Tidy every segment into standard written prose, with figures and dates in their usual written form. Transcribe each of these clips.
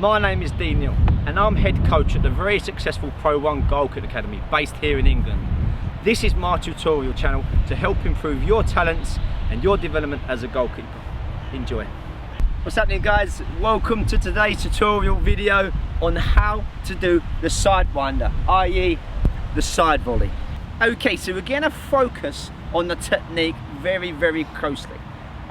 My name is D.Neil and I'm head coach at the very successful Pro-1 Goalkeeping Academy based here in England. This is my tutorial channel to help improve your talents and your development as a goalkeeper. Enjoy. What's happening, guys? Welcome to today's tutorial video on how to do the sidewinder, i.e. the side volley. Okay, so we're going to focus on the technique very closely.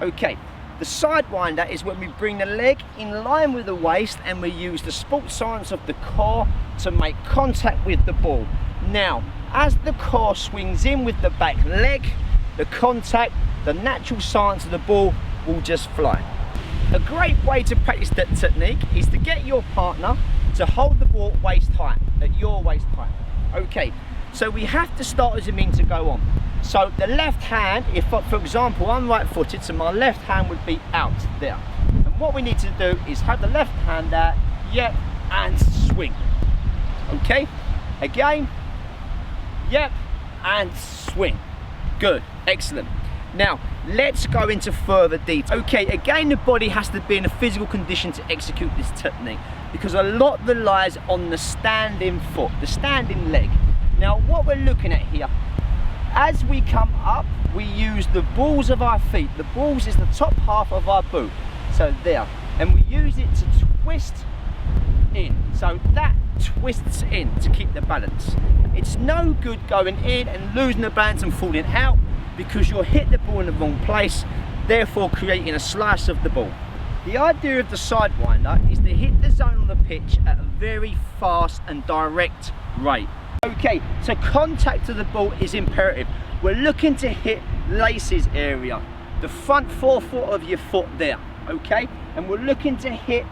Okay. The sidewinder is when we bring the leg in line with the waist and we use the sports science of the core to make contact with the ball. Now, as the core swings in with the back leg, the contact, the natural science of the ball will just fly. A great way to practice that technique is to get your partner to hold the ball waist height, at your waist height. Okay, so we have to start as a mean to go on. So the left hand, if for example I'm right footed, so my left hand would be out there. And what we need to do is have the left hand out, yep, and swing. Okay, again, yep, and swing. Good, excellent. Now, let's go into further detail. Okay, again, the body has to be in a physical condition to execute this technique because a lot relies on the standing foot, the standing leg. Now, what we're looking at here, as we come up, we use the balls of our feet. The balls is the top half of our boot, so there. And we use it to twist in, so that twists in to keep the balance. It's no good going in and losing the balance and falling out because you'll hit the ball in the wrong place, therefore creating a slice of the ball. The idea of the sidewinder is to hit the zone on the pitch at a very fast and direct rate. Okay, so contact to the ball is imperative. We're looking to hit laces area, the front forefoot of your foot there, okay? And we're looking to hit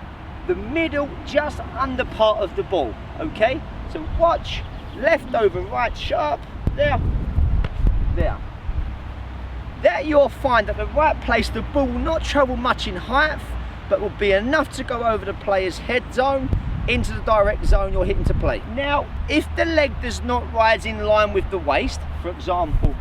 the middle, just under part of the ball, okay? So watch, left over right, sharp, there, there. There you'll find at the right place, the ball will not travel much in height, but will be enough to go over the player's head zone, into the direct zone you're hitting to play. Now, if the leg does not rise in line with the waist, for example,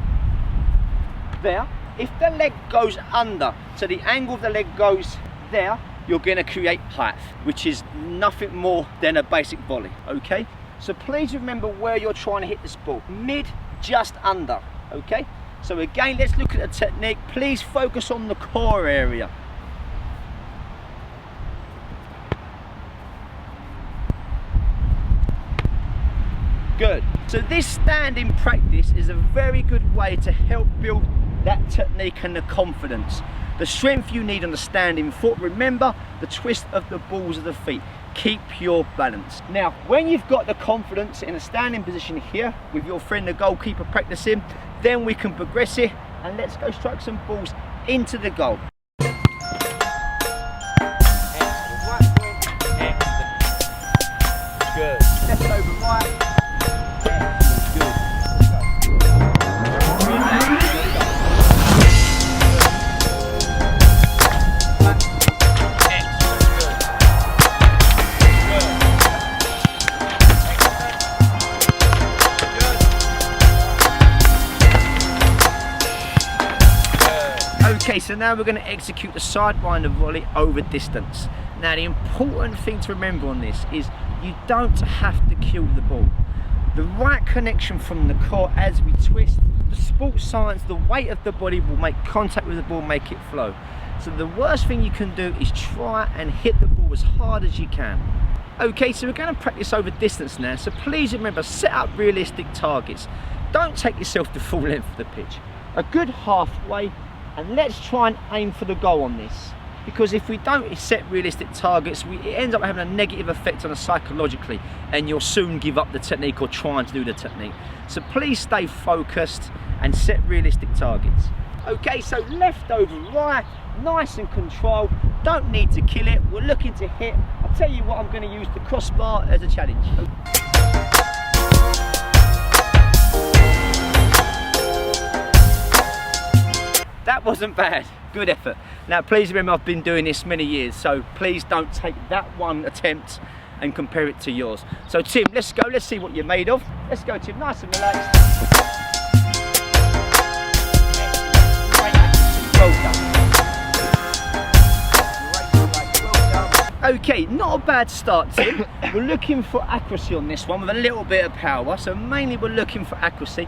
there, if the leg goes under, so the angle of the leg goes there, you're going to create height, which is nothing more than a basic volley, okay? So please remember where you're trying to hit this ball. Mid, just under, okay? So again, let's look at the technique. Please focus on the core area. Good. So this standing practice is a very good way to help build that technique and the confidence. The strength you need on the standing foot. Remember the twist of the balls of the feet. Keep your balance. Now, when you've got the confidence in a standing position here with your friend the goalkeeper practicing, then we can progress it and let's go strike some balls into the goal. Good. Left over right. Okay, so now we're going to execute the sidewinder volley over distance. Now the important thing to remember on this is you don't have to kill the ball. The right connection from the core as we twist, the sports science, the weight of the body will make contact with the ball, make it flow. So the worst thing you can do is try and hit the ball as hard as you can. Okay, so we're going to practice over distance now, so please remember, set up realistic targets. Don't take yourself to full length of the pitch. A good halfway, and let's try and aim for the goal on this. Because if we don't set realistic targets, it ends up having a negative effect on us psychologically, and you'll soon give up the technique or trying to do the technique. So please stay focused and set realistic targets. Okay, so left over right, nice and controlled. Don't need to kill it. We're looking to hit. I'll tell you what, I'm going to use the crossbar as a challenge. That wasn't bad. Good effort. Now please remember, I've been doing this many years, so please don't take that one attempt and compare it to yours. So Tim, let's go, let's see what you're made of. Let's go, Tim, nice and relaxed. Well done. Okay, not a bad start, Tim. We're looking for accuracy on this one with a little bit of power. So mainly we're looking for accuracy.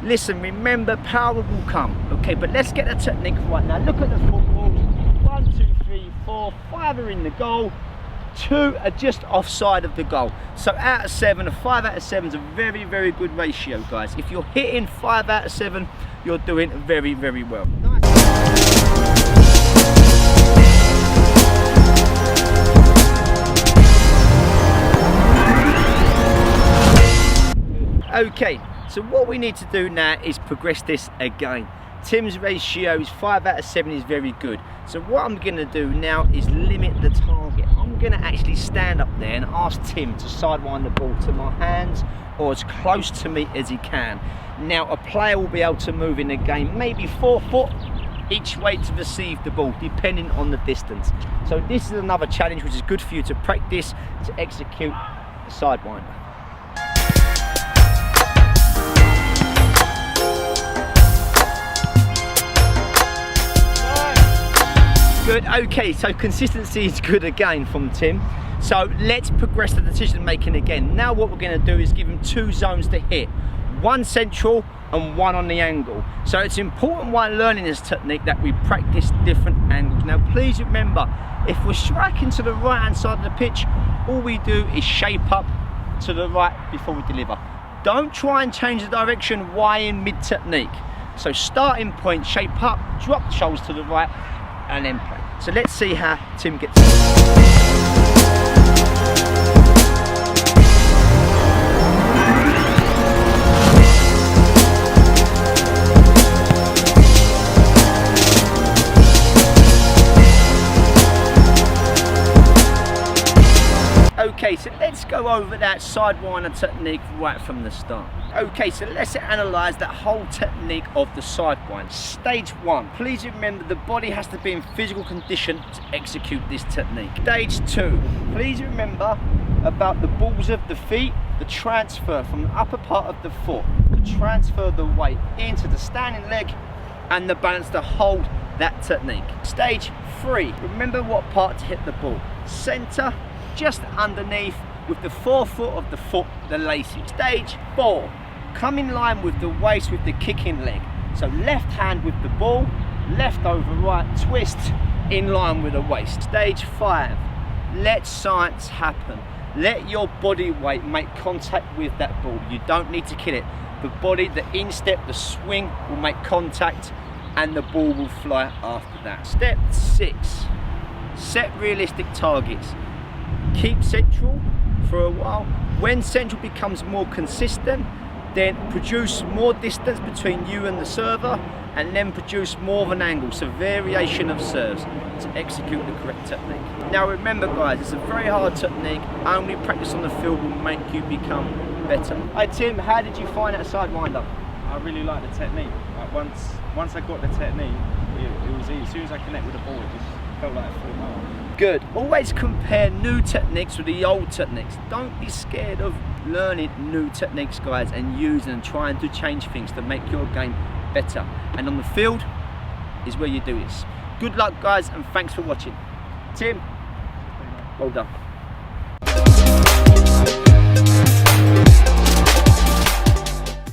Listen, remember, power will come. Okay, but let's get the technique right now. Look at the footballs. 1, 2, 3, 4, 5 are in the goal. 2 are just offside of the goal. So out of 7, a 5 out of 7 is a very, very good ratio, guys. If you're hitting 5 out of 7, you're doing very, very well. Nice. Okay, so what we need to do now is progress this again. Tim's ratio is 5 out of 7 is very good. So what I'm going to do now is limit the target. I'm going to actually stand up there and ask Tim to sidewind the ball to my hands or as close to me as he can. Now a player will be able to move in the game maybe 4 foot each way to receive the ball, depending on the distance. So this is another challenge which is good for you to practice to execute the sidewinder. Good. Okay, so consistency is good again from Tim. So let's progress the decision making again. Now what we're going to do is give him 2 zones to hit, 1 central and 1 on the angle. So it's important while learning this technique that we practice different angles. Now please remember, if we're striking to the right hand side of the pitch, all we do is shape up to the right before we deliver. Don't try and change the direction while in mid technique. So starting point, shape up, drop the shoulders to the right, and then play. So let's see how Tim gets Okay, so let's go over that sidewinder technique right from the start. Okay, so let's analyse that whole technique of the sidewinder. Stage 1, please remember the body has to be in physical condition to execute this technique. Stage 2, please remember about the balls of the feet, the transfer from the upper part of the foot, to transfer the weight into the standing leg and the balance to hold that technique. Stage 3, remember what part to hit the ball. Centre, just underneath with the forefoot of the foot, the lacing. Stage 4, come in line with the waist with the kicking leg. So left hand with the ball, left over right, twist in line with the waist. Stage 5, let science happen. Let your body weight make contact with that ball. You don't need to kill it. The body, the instep, the swing will make contact and the ball will fly after that. Step 6, set realistic targets. Keep central for a while. When central becomes more consistent, then produce more distance between you and the server, and then produce more of an angle, so variation of serves to execute the correct technique. Now remember guys, it's a very hard technique. Only practice on the field will make you become better. Hi Tim, how did you find that sidewinder? I really like the technique. Like once I got the technique, it was easy. As soon as I connect with the ball, it just felt like a full mile. Good. Always compare new techniques with the old techniques. Don't be scared of learning new techniques, guys, and using and trying to change things to make your game better. And on the field is where you do this. Good luck, guys, and thanks for watching. Tim, well done.